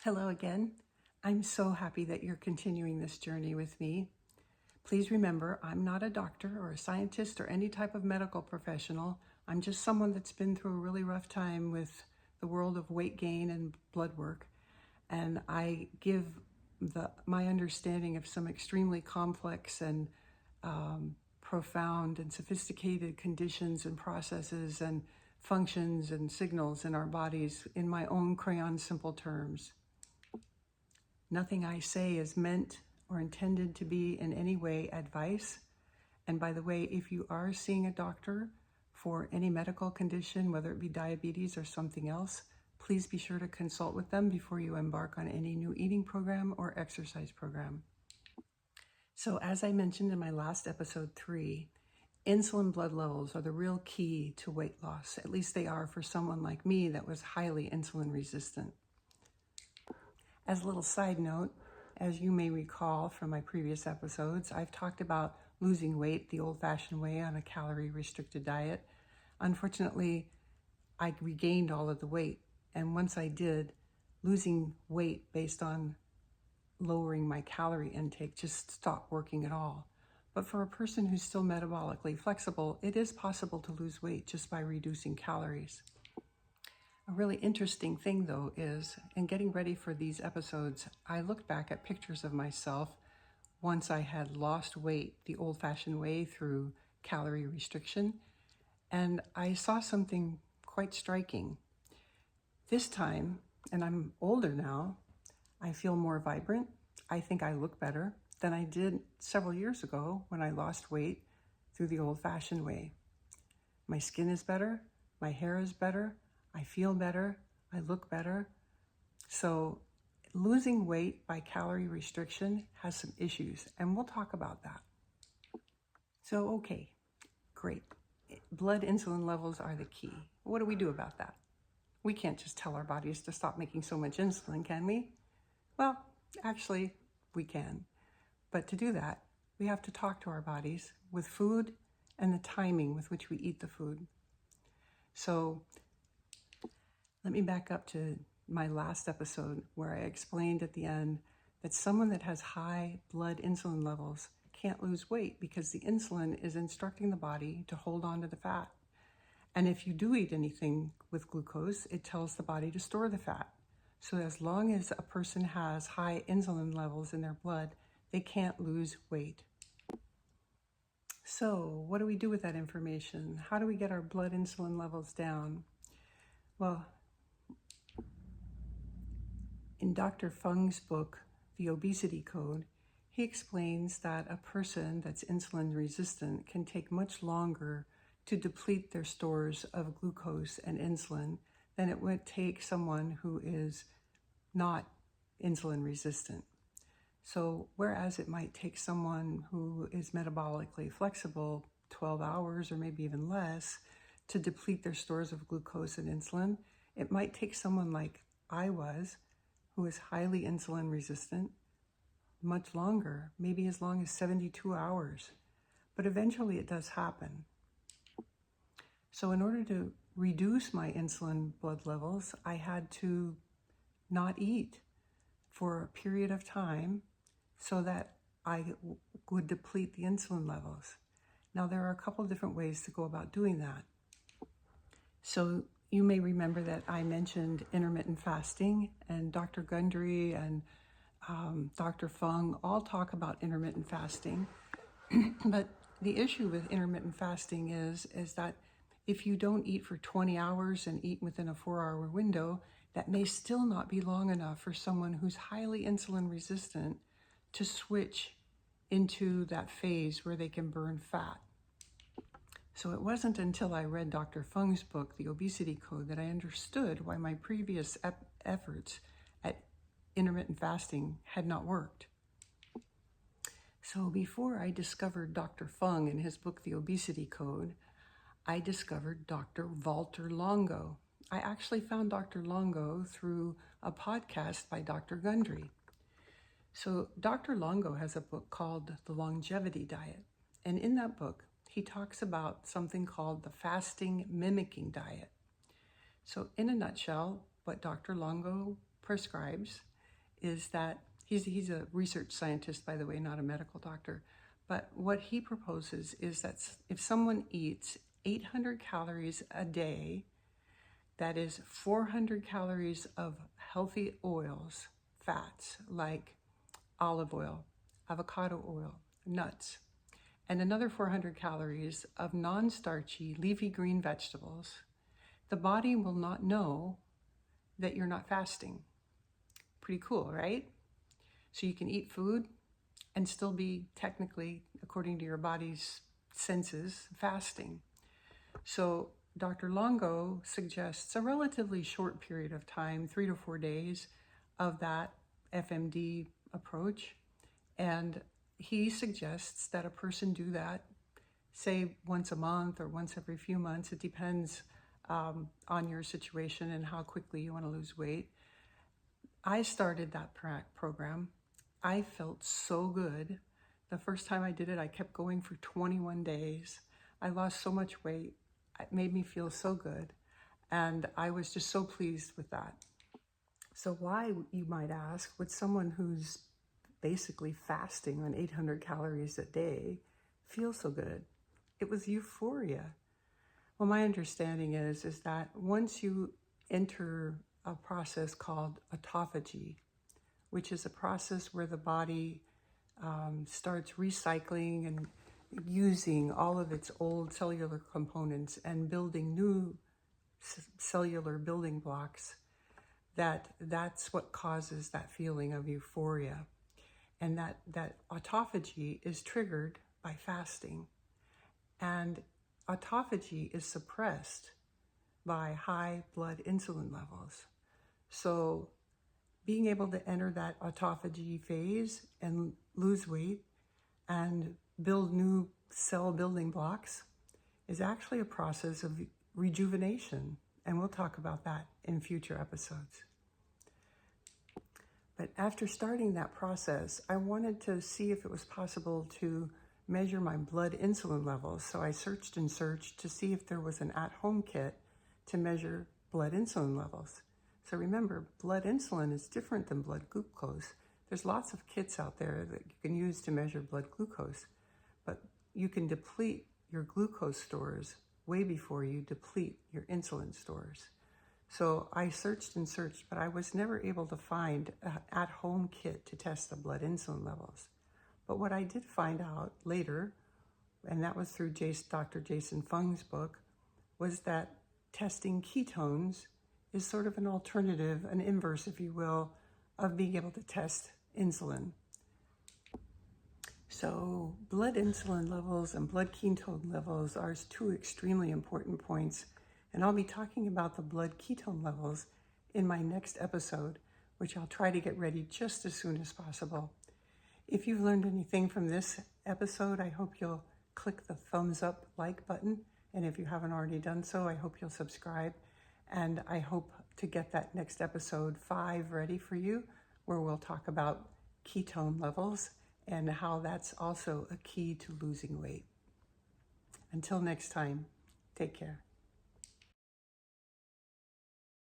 Hello again. I'm so happy that you're continuing this journey with me. Please remember, I'm not a doctor or a scientist or any type of medical professional. I'm just someone that's been through a really rough time with the world of weight gain and blood work. And I give my understanding of some extremely complex and profound and sophisticated conditions and processes and functions and signals in our bodies in my own crayon simple terms. Nothing I say is meant or intended to be in any way advice. And by the way, if you are seeing a doctor for any medical condition, whether it be diabetes or something else, please be sure to consult with them before you embark on any new eating program or exercise program. So as I mentioned in my last episode 3, insulin blood levels are the real key to weight loss. At least they are for someone like me that was highly insulin resistant. As a little side note, as you may recall from my previous episodes, I've talked about losing weight the old-fashioned way on a calorie-restricted diet. Unfortunately, I regained all of the weight, and once I did, losing weight based on lowering my calorie intake just stopped working at all. But for a person who's still metabolically flexible, it is possible to lose weight just by reducing calories. A really interesting thing, though, is in getting ready for these episodes, I looked back at pictures of myself once I had lost weight the old-fashioned way through calorie restriction, and I saw something quite striking. This time, and I'm older now, I feel more vibrant. I think I look better than I did several years ago when I lost weight through the old-fashioned way. My skin is better, my hair is better, I feel better, I look better. So losing weight by calorie restriction has some issues, and we'll talk about that. So, okay, great. Blood insulin levels are the key. What do we do about that? We can't just tell our bodies to stop making so much insulin, can we? Well, actually, we can. But to do that, we have to talk to our bodies with food and the timing with which we eat the food. So let me back up to my last episode where I explained at the end that someone that has high blood insulin levels can't lose weight because the insulin is instructing the body to hold on to the fat. And if you do eat anything with glucose, it tells the body to store the fat. So as long as a person has high insulin levels in their blood, they can't lose weight. So what do we do with that information? How do we get our blood insulin levels down? Well, in Dr. Fung's book, The Obesity Code, he explains that a person that's insulin resistant can take much longer to deplete their stores of glucose and insulin than it would take someone who is not insulin resistant. So whereas it might take someone who is metabolically flexible 12 hours or maybe even less to deplete their stores of glucose and insulin, it might take someone like I was, who is highly insulin resistant, much longer, maybe as long as 72 hours. But eventually it does happen. So in order to reduce my insulin blood levels, I had to not eat for a period of time so that I would deplete the insulin levels. Now, there are a couple different ways to go about doing that. So you may remember that I mentioned intermittent fasting, and Dr. Gundry and Dr. Fung all talk about intermittent fasting. But the issue with intermittent fasting is that if you don't eat for 20 hours and eat within a 4-hour window, that may still not be long enough for someone who's highly insulin resistant to switch into that phase where they can burn fat. So it wasn't until I read Dr. Fung's book, The Obesity Code, that I understood why my previous efforts at intermittent fasting had not worked. So before I discovered Dr. Fung in his book, The Obesity Code, I discovered Dr. Walter Longo. I actually found Dr. Longo through a podcast by Dr. Gundry. So Dr. Longo has a book called The Longevity Diet. And in that book, he talks about something called the fasting mimicking diet. So in a nutshell, what Dr. Longo prescribes is that he's a research scientist, by the way, not a medical doctor. But what he proposes is that if someone eats 800 calories a day, that is 400 calories of healthy oils, fats like olive oil, avocado oil, nuts, and another 400 calories of non-starchy leafy green vegetables, the body will not know that you're not fasting. Pretty cool, right? So you can eat food and still be technically, according to your body's senses, fasting. So Dr. Longo suggests a relatively short period of time, 3 to 4 days, of that FMD approach. And he suggests that a person do that, say, once a month or once every few months. It depends on your situation and how quickly you want to lose weight. I started that program. I felt so good. The first time I did it, I kept going for 21 days. I lost so much weight. It made me feel so good. And I was just so pleased with that. So why, you might ask, would someone who's basically fasting on 800 calories a day feel so good? It was euphoria. Well, my understanding is that once you enter a process called autophagy, which is a process where the body starts recycling and using all of its old cellular components and building new cellular building blocks, that's what causes that feeling of euphoria. And that autophagy is triggered by fasting. And autophagy is suppressed by high blood insulin levels. So being able to enter that autophagy phase and lose weight and build new cell building blocks is actually a process of rejuvenation. And we'll talk about that in future episodes. But after starting that process, I wanted to see if it was possible to measure my blood insulin levels. So I searched and searched to see if there was an at-home kit to measure blood insulin levels. So remember, blood insulin is different than blood glucose. There's lots of kits out there that you can use to measure blood glucose, but you can deplete your glucose stores way before you deplete your insulin stores. So I searched and searched, but I was never able to find an at-home kit to test the blood insulin levels. But what I did find out later, and that was through Dr. Jason Fung's book, was that testing ketones is sort of an alternative, an inverse, if you will, of being able to test insulin. So blood insulin levels and blood ketone levels are two extremely important points. And I'll be talking about the blood ketone levels in my next episode, which I'll try to get ready just as soon as possible. If you've learned anything from this episode, I hope you'll click the thumbs up like button. And if you haven't already done so, I hope you'll subscribe. And I hope to get that next episode 5 ready for you, where we'll talk about ketone levels and how that's also a key to losing weight. Until next time, take care.